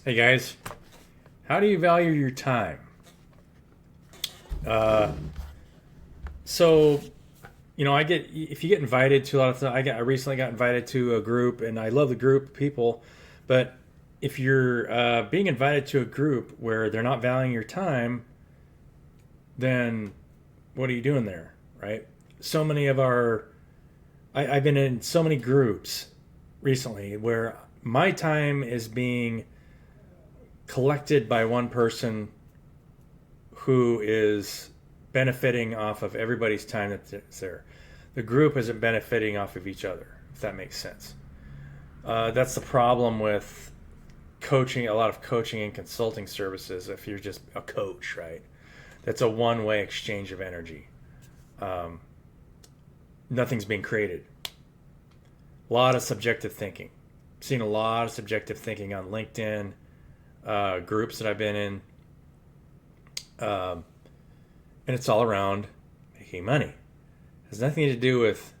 Hey guys, how do you value your time? Uh, so, I get if you get invited to a lot of stuff. I recently got invited to a group, and I love the group of people. But if you're being invited to a group where they're not valuing your time, then what are you doing there, right? So many of I've been in so many groups recently where my time is being collected by one person who is benefiting off of everybody's time that's there. The group isn't benefiting off of each other, if that makes sense. That's the problem with coaching, a lot of coaching and consulting services. If you're just a coach, right? That's a one way exchange of energy. Um, Nothing's being created. A lot of subjective thinking. I've seen a lot of subjective thinking on LinkedIn, groups that I've been in. Um, and it's all around making money. It has nothing to do with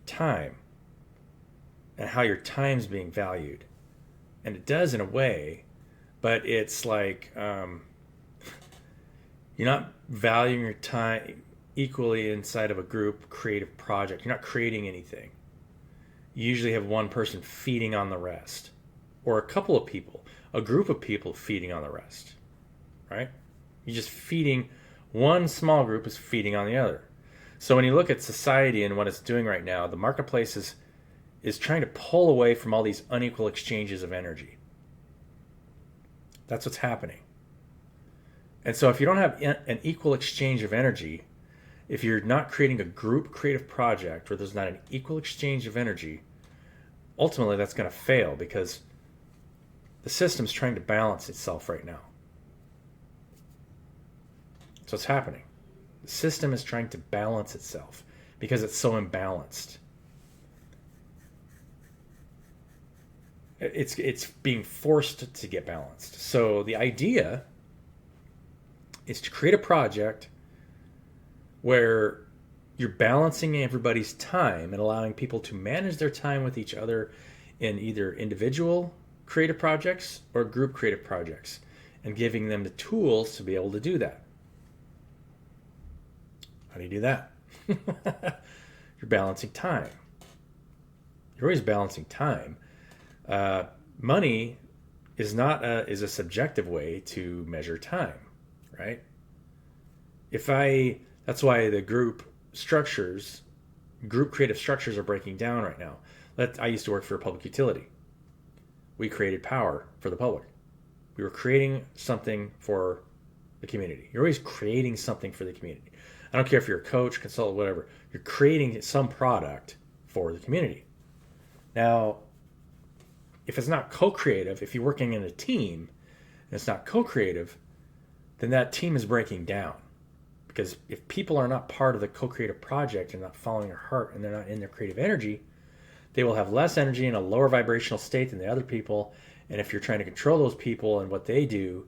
time and how your time's being valued. And it does in a way, but it's like you're not valuing your time equally inside of a group creative project. You're not creating anything. You usually have one person feeding on the rest, or a couple of people, a group of people feeding on the rest, right? You're just feeding, one small group is feeding on the other. So when you look at society and what it's doing right now, the marketplace is trying to pull away from all these unequal exchanges of energy. That's what's happening. And so if you don't have an equal exchange of energy, if you're not creating a group creative project where there's not an equal exchange of energy, ultimately that's going to fail because the system's trying to balance itself right now. So what's happening? The system is trying to balance itself because it's so imbalanced. It's being forced to get balanced. So the idea is to create a project where you're balancing everybody's time and allowing people to manage their time with each other in either individual creative projects or group creative projects and giving them the tools to be able to do that. How do you do that? You're balancing time. You're always balancing time. Money is a subjective way to measure time, right? That's why the group creative structures are breaking down right now. I used to work for a public utility. We created power for the public. We were creating something for the community. You're always creating something for the community. I don't care if you're a coach, consultant, whatever. You're creating some product for the community. Now, if it's not co-creative, if you're working in a team and it's not co-creative, then that team is breaking down. Because if people are not part of the co-creative project and not following their heart and they're not in their creative energy, they will have less energy in a lower vibrational state than the other people. And if you're trying to control those people and what they do,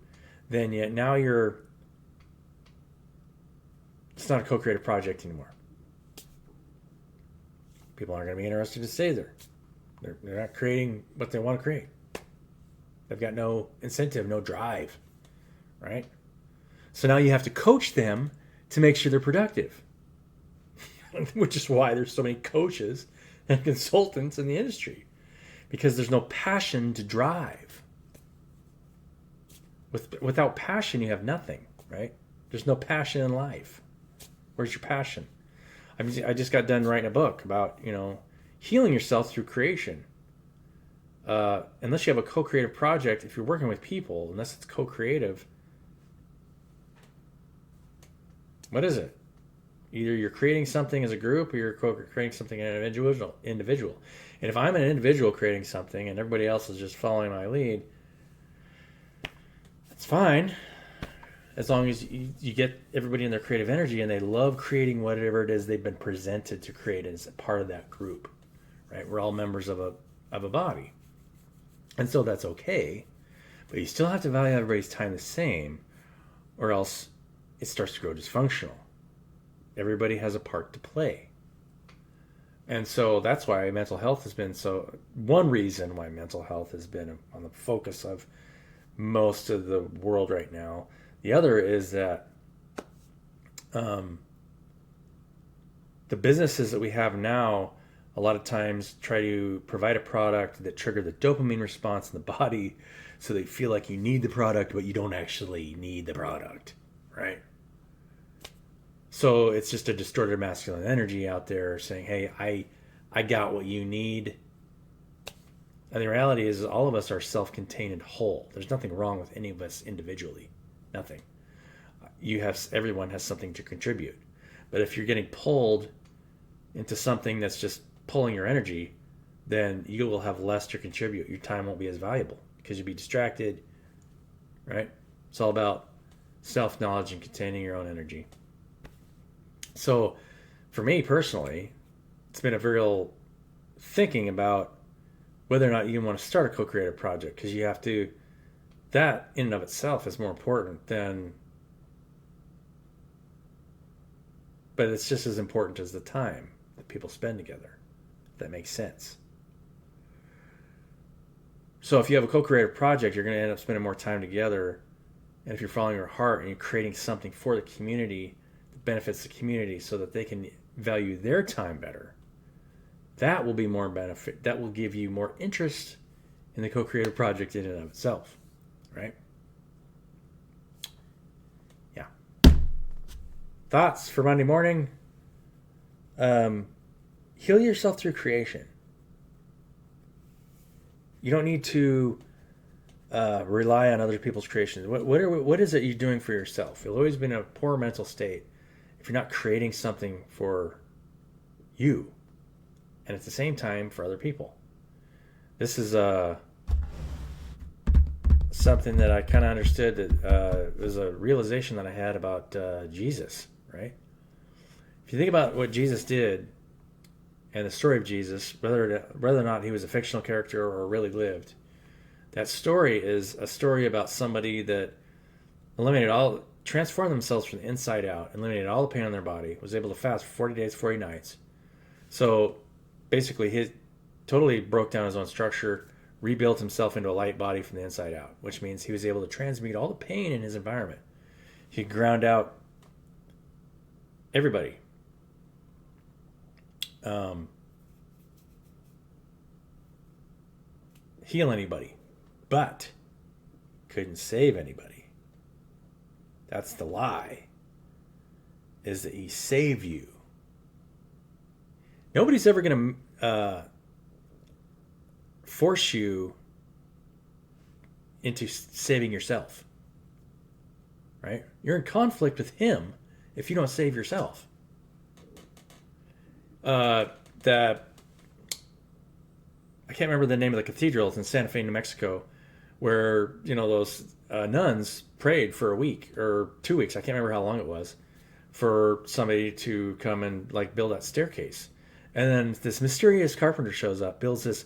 then now it's not a co-creative project anymore. People aren't going to be interested to stay there. They're not creating what they want to create. They've got no incentive, no drive, right? So now you have to coach them to make sure they're productive, which is why there's so many coaches and consultants in the industry, because there's no passion to drive. Without passion, you have nothing, right? There's no passion in life. Where's your passion? I just got done writing a book about, healing yourself through creation. Unless you have a co-creative project, if you're working with people, unless it's co-creative, what is it? Either you're creating something as a group or you're creating something as an individual. And if I'm an individual creating something and everybody else is just following my lead, that's fine. As long as you get everybody in their creative energy and they love creating whatever it is they've been presented to create as a part of that group, right? We're all members of a body. And so that's okay. But you still have to value everybody's time the same, or else it starts to grow dysfunctional. Everybody has a part to play. And so that's why mental health has been one reason why mental health has been on the focus of most of the world right now. The other is that um, the businesses that we have now a lot of times try to provide a product that trigger the dopamine response in the body so they feel like you need the product but you don't actually need the product, right? So it's just a distorted masculine energy out there saying, hey, I got what you need. And the reality is all of us are self-contained and whole. There's nothing wrong with any of us individually. Nothing. Everyone has something to contribute. But if you're getting pulled into something that's just pulling your energy, then you will have less to contribute. Your time won't be as valuable because you'll be distracted, right? It's all about self-knowledge and containing your own energy. So for me personally, it's been a real thinking about whether or not you want to start a co-creative project, because you have to, that in and of itself is more important than, but it's just as important as the time that people spend together. If that makes sense. So if you have a co-creative project, you're going to end up spending more time together. And if you're following your heart and you're creating something for the community that benefits the community so that they can value their time better, that will be more benefit. That will give you more interest in the co-creative project in and of itself, right? Yeah. Thoughts for Monday morning? Heal yourself through creation. You don't need to rely on other people's creations. What is it you're doing for yourself? You'll always be in a poor mental state if you're not creating something for you, and at the same time for other people. This is something that I kind of understood, that it was a realization that I had about Jesus, right? If you think about what Jesus did and the story of Jesus, whether or not he was a fictional character or really lived, that story is a story about somebody that transformed themselves from the inside out, eliminated all the pain on their body, was able to fast for 40 days, 40 nights. So basically, he totally broke down his own structure, rebuilt himself into a light body from the inside out, which means he was able to transmute all the pain in his environment. He ground out everybody. Heal anybody, but couldn't save anybody. That's the lie, is that he saved you. Nobody's ever going to force you into saving yourself, right? You're in conflict with him if you don't save yourself. I can't remember the name of the cathedral. It's in Santa Fe, New Mexico, where those nuns prayed for a week or 2 weeks. I can't remember how long it was, for somebody to come and build that staircase. And then this mysterious carpenter shows up, builds this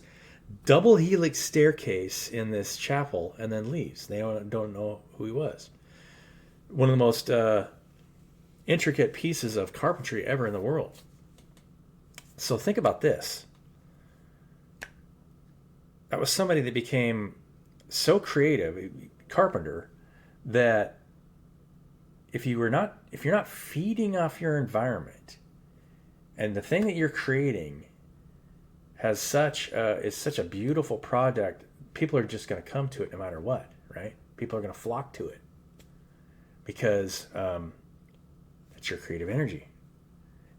double helix staircase in this chapel, and then leaves. They don't know who he was. One of the most intricate pieces of carpentry ever in the world. So think about this. That was somebody that became so creative, carpenter, that if you're not feeding off your environment, and the thing that you're creating is such a beautiful product, people are just going to come to it no matter what, right? People are going to flock to it because it's your creative energy.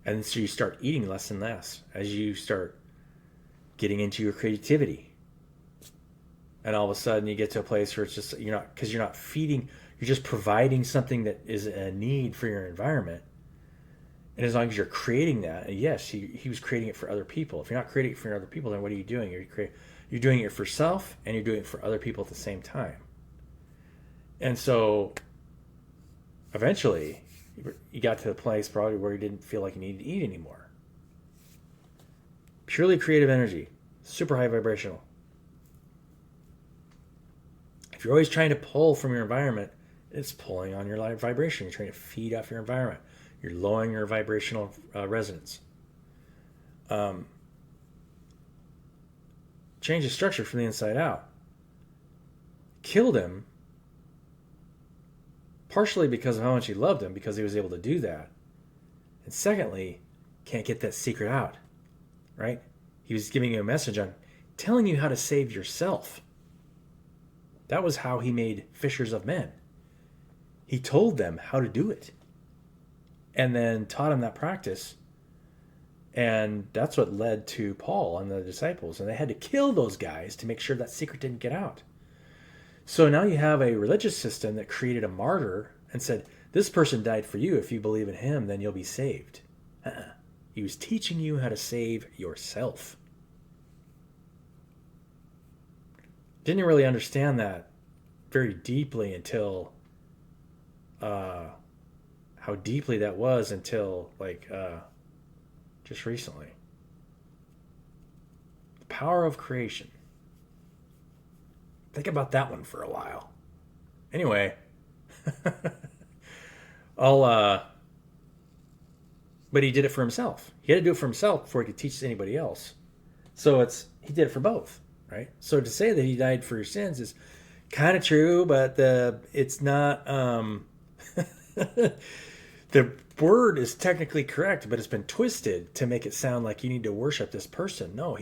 And so you start eating less and less as you start getting into your creativity. And all of a sudden you get to a place where it's just, you're not feeding, you're just providing something that is a need for your environment. And as long as you're creating that, and yes, he was creating it for other people. If you're not creating it for other people, then what are you doing? You're doing it for self, and you're doing it for other people at the same time. And so eventually you got to the place probably where you didn't feel like you needed to eat anymore. Purely creative energy, super high vibrational. If you're always trying to pull from your environment, it's pulling on your vibration. You're trying to feed off your environment. You're lowering your vibrational resonance. Change the structure from the inside out. Killed him partially because of how much he loved him, because he was able to do that. And secondly, can't get that secret out, right? He was giving you a message on telling you how to save yourself. That was how he made fishers of men. He told them how to do it and then taught them that practice. And that's what led to Paul and the disciples. And they had to kill those guys to make sure that secret didn't get out. So now you have a religious system that created a martyr and said, this person died for you. If you believe in him, then you'll be saved. He was teaching you how to save yourself. Didn't really understand that very deeply until how deeply that was until just recently. The power of creation. Think about that one for a while. Anyway, but he did it for himself. He had to do it for himself before he could teach anybody else. So he did it for both, right? So to say that he died for your sins is kind of true, but it's not. The word is technically correct, but it's been twisted to make it sound like you need to worship this person. No,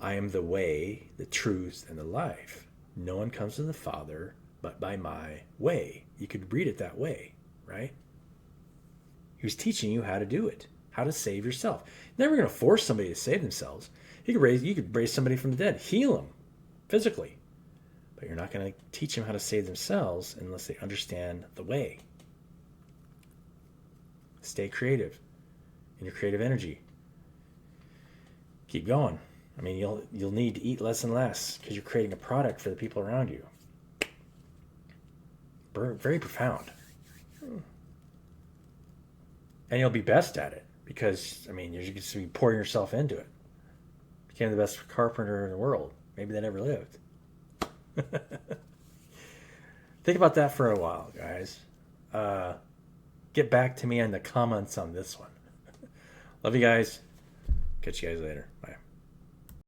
I am the way, the truth, and the life. No one comes to the Father but by my way. You could read it that way, right? He was teaching you how to do it, how to save yourself. You're never going to force somebody to save themselves. You could raise somebody from the dead, heal them physically, but you're not going to teach them how to save themselves unless they understand the way. Stay creative in your creative energy. Keep going. I mean, you'll need to eat less and less because you're creating a product for the people around you. Very profound. And you'll be best at it because, I mean, you're just be pouring yourself into it. Became the best carpenter in the world. Maybe they never lived. Think about that for a while, guys. Get back to me in the comments on this one. Love you guys. Catch you guys later. Bye.